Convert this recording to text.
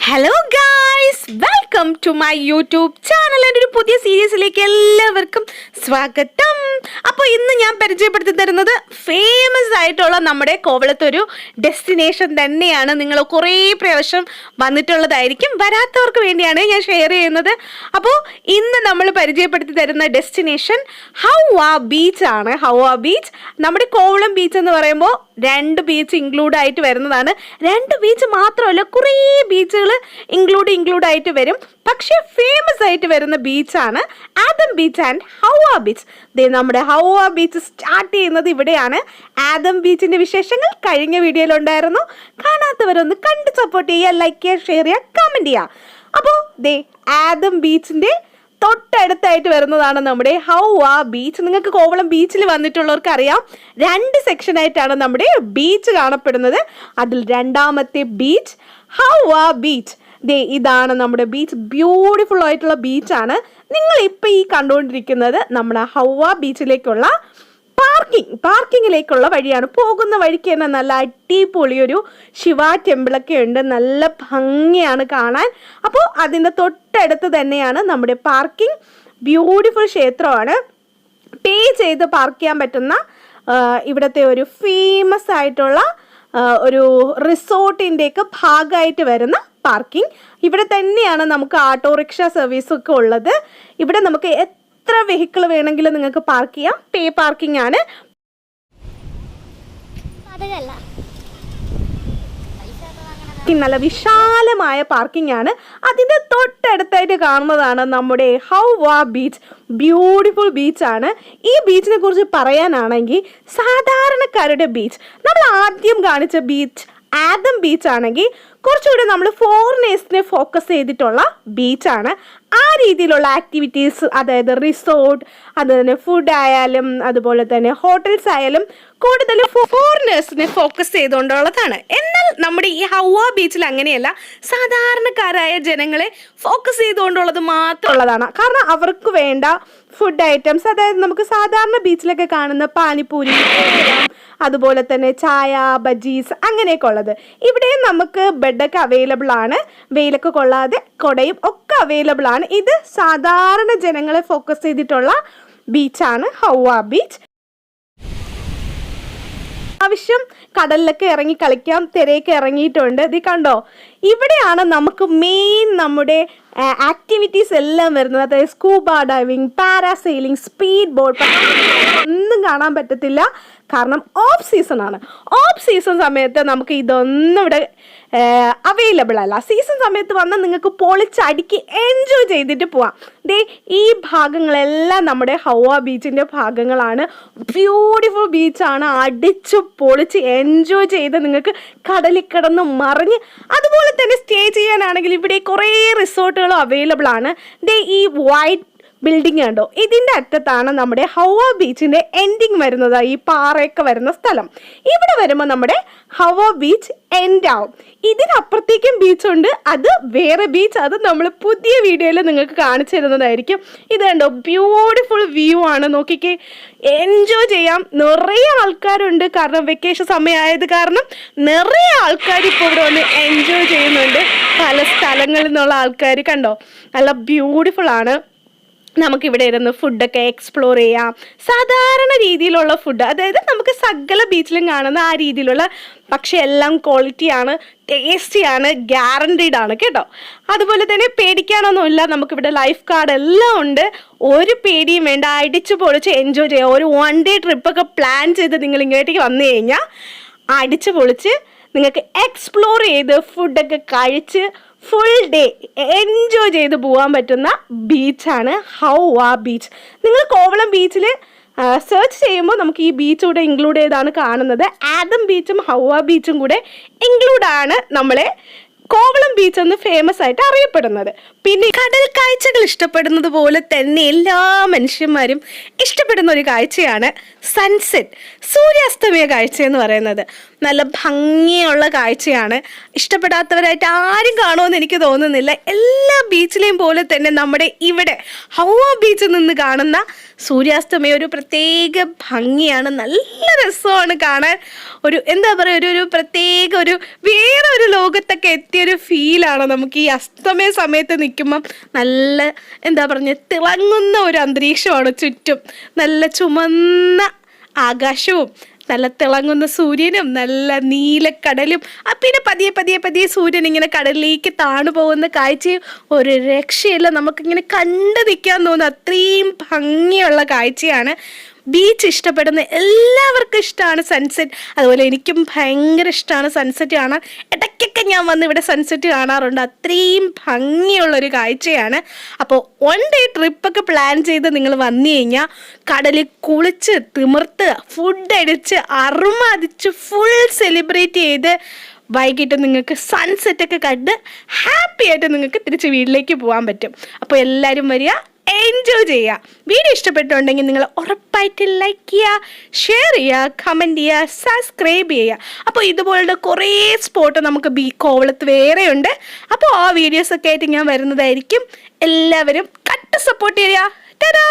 Hello guys, welcome to my YouTube channel. എൻ്റെ ഒരു പുതിയ സീരീസിലേക്ക് എല്ലാവർക്കും സ്വാഗതം. അപ്പോൾ ഇന്ന് ഞാൻ പരിചയപ്പെടുത്തി തരുന്നത് ഫേമസ് ആയിട്ടുള്ള നമ്മുടെ കോവളത്തൊരു ഡെസ്റ്റിനേഷൻ തന്നെയാണ്. നിങ്ങൾ കുറേ പ്രാവശ്യം വന്നിട്ടുള്ളതായിരിക്കും, വരാത്തവർക്ക് വേണ്ടിയാണ് ഞാൻ ഷെയർ ചെയ്യുന്നത്. അപ്പോൾ ഇന്ന് നമ്മൾ പരിചയപ്പെടുത്തി തരുന്ന ഡെസ്റ്റിനേഷൻ ഹൗവ ബീച്ച് ആണ്. ഹൗവ ബീച്ച്, നമ്മുടെ കോവളം ബീച്ച് എന്ന് പറയുമ്പോൾ 2 ബീച്ച് ഇൻക്ലൂഡ് ആയിട്ട് വരുന്നതാണ്. 2 ബീച്ച് മാത്രമല്ല, കുറേ ബീച്ചുകൾ ഇൻക്ലൂഡ് ആയിട്ട് വരും. പക്ഷെ ഫേമസ് ആയിട്ട് വരുന്ന ബീച്ചാണ് Adam beach and Hauva beach. നമ്മുടെ ഹൗവ ബീച്ച് സ്റ്റാർട്ട് ചെയ്യുന്നത് ഇവിടെയാണ്. ആദം ബീച്ചിന്റെ വിശേഷങ്ങൾ കഴിഞ്ഞ വീഡിയോയിൽ ഉണ്ടായിരുന്നു. കാണാത്തവരൊന്ന് കണ്ട് സപ്പോർട്ട് ചെയ്യുക, ലൈക്ക് ചെയ്യുക, ഷെയർ ചെയ്യുക, കമന്റ് ചെയ്യുക. അപ്പോൾ ആദം ബീച്ചിന്റെ തൊട്ടടുത്തായിട്ട് വരുന്നതാണ് നമ്മുടെ ഹൗവ ബീച്ച്. നിങ്ങൾക്ക് കോവളം ബീച്ചിൽ വന്നിട്ടുള്ളവർക്ക് അറിയാം, 2 സെക്ഷനായിട്ടാണ് നമ്മുടെ ബീച്ച് കാണപ്പെടുന്നത്. അതിൽ രണ്ടാമത്തെ ബീച്ച് ഹൗവ ബീച്ച്. ഇതാണ് നമ്മുടെ ബീച്ച്. ബ്യൂട്ടിഫുൾ ആയിട്ടുള്ള ബീച്ചാണ്. നിങ്ങൾ ഇപ്പം ഈ കണ്ടുകൊണ്ടിരിക്കുന്നത് നമ്മുടെ ഹൗവ ബീച്ചിലേക്കുള്ള പാർക്കിങ്ങിലേക്കുള്ള വഴിയാണ്. പോകുന്ന വഴിക്ക് തന്നെ നല്ല അടിപൊളി ഒരു ശിവ ടെമ്പിളൊക്കെ ഉണ്ട്. നല്ല ഭംഗിയാണ് കാണാൻ. അപ്പോൾ അതിൻ്റെ തൊട്ടടുത്ത് തന്നെയാണ് നമ്മുടെ പാർക്കിംഗ്. ബ്യൂട്ടിഫുൾ ക്ഷേത്രമാണ്. പേ ചെയ്ത് പാർക്ക് ചെയ്യാൻ പറ്റുന്ന ഇവിടുത്തെ ഒരു ഫേമസ് ആയിട്ടുള്ള ഒരു റിസോർട്ടിൻ്റെയൊക്കെ ഭാഗമായിട്ട് വരുന്ന പാർക്കിംഗ്. ഇവിടെ തന്നെയാണ് നമുക്ക് ഓട്ടോറിക്ഷ സർവീസൊക്കെ ഉള്ളത്. ഇവിടെ നമുക്ക് എത്ര വെഹിക്കിൾ വേണമെങ്കിലും നിങ്ങൾക്ക് പാർക്ക് ചെയ്യാം. പേ പാർക്കിംഗ് ആണ്. നല്ല വിശാലമായ പാർക്കിംഗ് ആണ്. അതിൻ്റെ തൊട്ടടുത്തായിട്ട് കാണുന്നതാണ് നമ്മുടെ ഹൗവ ബീച്ച്. ബ്യൂട്ടിഫുൾ ബീച്ചാണ്. ഈ ബീച്ചിനെ കുറിച്ച് പറയാനാണെങ്കിൽ സാധാരണക്കാരുടെ ബീച്ച്. നമ്മൾ ആദ്യം കാണിച്ച ബീച്ച് ആദം ബീച്ച് ആണെങ്കിൽ കുറച്ചുകൂടി നമ്മൾ ഫോറിനേഴ്സിനെ ഫോക്കസ് ചെയ്തിട്ടുള്ള ബീച്ചാണ്. ആ രീതിയിലുള്ള ആക്ടിവിറ്റീസ്, അതായത് റിസോർട്ട്, അതുതന്നെ ഫുഡ് ആയാലും അതുപോലെ തന്നെ ഹോട്ടൽസ് ആയാലും കൂടുതൽ ഫോറിനേഴ്സിനെ ഫോക്കസ് ചെയ്തുകൊണ്ടുള്ളതാണ്. എന്നാൽ നമ്മുടെ ഈ ഹൗവ ബീച്ചിൽ അങ്ങനെയല്ല, സാധാരണക്കാരായ ജനങ്ങളെ ഫോക്കസ് ചെയ്തുകൊണ്ടുള്ളത് മാത്രമുള്ളതാണ്. കാരണം അവർക്ക് വേണ്ട ഫുഡ് ഐറ്റംസ്, അതായത് നമുക്ക് സാധാരണ ബീച്ചിലൊക്കെ കാണുന്ന പാനിപ്പൂരി, അതുപോലെ തന്നെ ചായ, ബജീസ്, അങ്ങനെയൊക്കെ ഉള്ളത് ഇവിടെയും നമുക്ക് ബെഡൊക്കെ അവൈലബിൾ ആണ്. വെയിലൊക്കെ കൊള്ളാതെ കുടയും ഒക്കെ അവൈലബിൾ ആണ്. ഇത് സാധാരണ ജനങ്ങളെ ഫോക്കസ് ചെയ്തിട്ടുള്ള ബീച്ചാണ് ഹൗവ ബീച്ച്. ആവശ്യം കടലിലൊക്കെ ഇറങ്ങി കളിക്കാം. തിരയൊക്കെ ഇറങ്ങിയിട്ടുണ്ട്. ഇത് കണ്ടോ, ഇവിടെയാണ് നമുക്ക് മെയിൻ നമ്മുടെ ആക്ടിവിറ്റീസ് എല്ലാം വരുന്നത്. അതായത് scuba diving, parasailing, speed boat ഒന്നും കാണാൻ പറ്റത്തില്ല. കാരണം ഓഫ് സീസൺ ആണ്. ഓഫ് സീസൺ സമയത്ത് നമുക്ക് ഇതൊന്നും ഇവിടെ അവൈലബിൾ അല്ല. സീസൺ സമയത്ത് വന്നാൽ നിങ്ങൾക്ക് പൊളിച്ചടുക്കി എൻജോയ് ചെയ്തിട്ട് പോവാം. ഈ ഭാഗങ്ങളെല്ലാം നമ്മുടെ ഹൗവ ബീച്ചിൻ്റെ ഭാഗങ്ങളാണ്. ബ്യൂട്ടിഫുൾ ബീച്ചാണ്. അടിച്ചു പൊളിച്ച് എൻജോയ് ചെയ്ത് നിങ്ങൾക്ക് കടലിൽ കിടന്ന് മറിഞ്ഞ്, അതുപോലെ തന്നെ സ്റ്റേ ചെയ്യാനാണെങ്കിൽ ഇവിടെ കുറേ റിസോർട്ടുകളും അവൈലബിൾ ആണ്. ഈ വൈറ്റ് ബിൽഡിംഗ് കണ്ടോ, ഇതിൻ്റെ അറ്റത്താണ് നമ്മുടെ ഹൗവ ബീച്ചിൻ്റെ എൻഡിങ് വരുന്നത്. ഈ പാറയൊക്കെ വരുന്ന സ്ഥലം. ഇവിടെ വരുമ്പോൾ നമ്മുടെ ഹൗവ ബീച്ച് എൻഡ് ആവും. ഇതിനപ്പുറത്തേക്കും ബീച്ചുണ്ട്, അത് വേറെ ബീച്ച്. അത് നമ്മൾ പുതിയ വീഡിയോയിൽ നിങ്ങൾക്ക് കാണിച്ചു തരുന്നതായിരിക്കും. ഇത് കണ്ടോ, ബ്യൂട്ടിഫുൾ വ്യൂ ആണ്. നോക്കിക്കേ, എൻജോയ് ചെയ്യാം. നിറയെ ആൾക്കാരുണ്ട്. കാരണം വെക്കേഷൻ സമയമായത് കാരണം നിറയെ ആൾക്കാർ ഇപ്പോൾ ഇവിടെ വന്ന് എൻജോയ് ചെയ്യുന്നുണ്ട്. പല സ്ഥലങ്ങളിൽ നിന്നുള്ള ആൾക്കാർ കണ്ടോ, നല്ല ബ്യൂട്ടിഫുൾ ആണ്. നമുക്കിവിടെ ഇരുന്ന് ഫുഡൊക്കെ എക്സ്പ്ലോർ ചെയ്യാം. സാധാരണ രീതിയിലുള്ള ഫുഡ്, അതായത് നമുക്ക് സകല ബീച്ചിലും കാണുന്ന ആ രീതിയിലുള്ള, പക്ഷെ എല്ലാം ക്വാളിറ്റിയാണ്, ടേസ്റ്റിയാണ്, ഗ്യാരണ്ടീഡ് ആണ് കേട്ടോ. അതുപോലെ തന്നെ പേടിക്കാനൊന്നുമില്ല. നമുക്കിവിടെ ലൈഫ് ഗാർഡ് എല്ലാം ഉണ്ട്. ഒരു പേടിയും വേണ്ട. അടിച്ചു പൊളിച്ച് എൻജോയ് ചെയ്യാം. ഒരു 1 ഡേ ട്രിപ്പൊക്കെ പ്ലാൻ ചെയ്ത് നിങ്ങൾ ഇങ്ങോട്ടേക്ക് വന്നു കഴിഞ്ഞാൽ അടിച്ചു പൊളിച്ച് നിങ്ങൾക്ക് എക്സ്പ്ലോർ ചെയ്ത് ഫുഡൊക്കെ കഴിച്ച് ഫുൾ ഡേ എൻജോയ് ചെയ്ത് പോകാൻ പറ്റുന്ന ബീച്ചാണ് ഹൗവ ബീച്ച്. നിങ്ങൾ കോവളം ബീച്ചിൽ സെർച്ച് ചെയ്യുമ്പോൾ നമുക്ക് ഈ ബീച്ച് കൂടെ ഇൻക്ലൂഡ് ചെയ്താണ് കാണുന്നത്. ആദം ബീച്ചും ഹൗവ ബീച്ചും കൂടെ ഇൻക്ലൂഡാണ് നമ്മളെ കോവളം ബീച്ച് എന്ന് ഫേമസ് ആയിട്ട് അറിയപ്പെടുന്നത്. പിന്നെ കടൽ കാഴ്ചകൾ ഇഷ്ടപ്പെടുന്നത് പോലെ തന്നെ എല്ലാ മനുഷ്യന്മാരും ഇഷ്ടപ്പെടുന്ന ഒരു കാഴ്ചയാണ് സൺസെറ്റ്, സൂര്യാസ്തമയ കാഴ്ച എന്ന് പറയുന്നത്. നല്ല ഭംഗിയുള്ള കാഴ്ചയാണ്. ഇഷ്ടപ്പെടാത്തവരായിട്ട് ആരും കാണുമെന്ന് എനിക്ക് തോന്നുന്നില്ല. എല്ലാ ബീച്ചിലെയും പോലെ തന്നെ നമ്മുടെ ഇവിടെ ഹൗവ ബീച്ചിൽ നിന്ന് കാണുന്ന സൂര്യാസ്തമയം ഒരു പ്രത്യേക ഭംഗിയാണ്. നല്ല രസമാണ് കാണാൻ. ഒരു എന്താ പറയുക, ഒരു പ്രത്യേക വേറെ ഒരു ലോകത്തൊക്കെ എത്തിയൊരു ഫീലാണ് നമുക്ക് ഈ അസ്തമയ സമയത്ത് നിൽക്കുമ്പം. നല്ല എന്താ പറഞ്ഞ തിളങ്ങുന്ന ഒരു അന്തരീക്ഷമാണ് ചുറ്റും, നല്ല ചുമന്ന ആകാശവും നല്ല തിളങ്ങുന്ന സൂര്യനും നല്ല നീലക്കടലും, പിന്നെ പതിയെ പതിയെ പതിയെ സൂര്യൻ ഇങ്ങനെ കടലിലേക്ക് താണു പോകുന്ന കാഴ്ചയും ഒരു രക്ഷയില്ല. നമുക്കിങ്ങനെ കണ്ടു നിൽക്കാൻ തോന്നുന്നു, അത്രയും ഭംഗിയുള്ള കാഴ്ചയാണ്. ബീച്ച് ഇഷ്ടപ്പെടുന്ന എല്ലാവർക്കും ഇഷ്ടമാണ് സൺസെറ്റ്. അതുപോലെ എനിക്കും ഭയങ്കര ഇഷ്ടമാണ് സൺസെറ്റ് കാണാൻ. ഇടയ്ക്കൊക്കെ ഞാൻ വന്ന് ഇവിടെ സൺസെറ്റ് കാണാറുണ്ട്. അത്രയും ഭംഗിയുള്ളൊരു കാഴ്ചയാണ്. അപ്പോൾ 1 ഡേ ട്രിപ്പൊക്കെ പ്ലാൻ ചെയ്ത് നിങ്ങൾ വന്നു കഴിഞ്ഞാൽ കടലിൽ കുളിച്ച് തിമിർത്ത് ഫുഡ് അടിച്ച് അറുമതിച്ച് ഫുൾ സെലിബ്രേറ്റ് ചെയ്ത് വൈകിട്ട് നിങ്ങൾക്ക് സൺസെറ്റൊക്കെ കണ്ട് ഹാപ്പി ആയിട്ട് നിങ്ങൾക്ക് തിരിച്ച് വീട്ടിലേക്ക് പോകാൻ പറ്റും. അപ്പോൾ എല്ലാവരും വരിക, എൻജോയ് ചെയ്യുക. വീഡിയോ ഇഷ്ടപ്പെട്ടുണ്ടെങ്കിൽ നിങ്ങൾ ഉറപ്പായിട്ട് ലൈക്ക് ചെയ്യുക, ഷെയർ ചെയ്യുക, കമൻറ്റ് ചെയ്യുക, സബ്സ്ക്രൈബ് ചെയ്യുക. അപ്പോൾ ഇതുപോലുള്ള കുറേ സ്പോട്ട് നമുക്ക് കോവളത്ത് വേറെയുണ്ട്. അപ്പോൾ ആ വീഡിയോസൊക്കെ ആയിട്ട് ഞാൻ വരുന്നതായിരിക്കും. എല്ലാവരും കട്ട് സപ്പോർട്ട് ചെയ്യുക. ടാറ്റാ.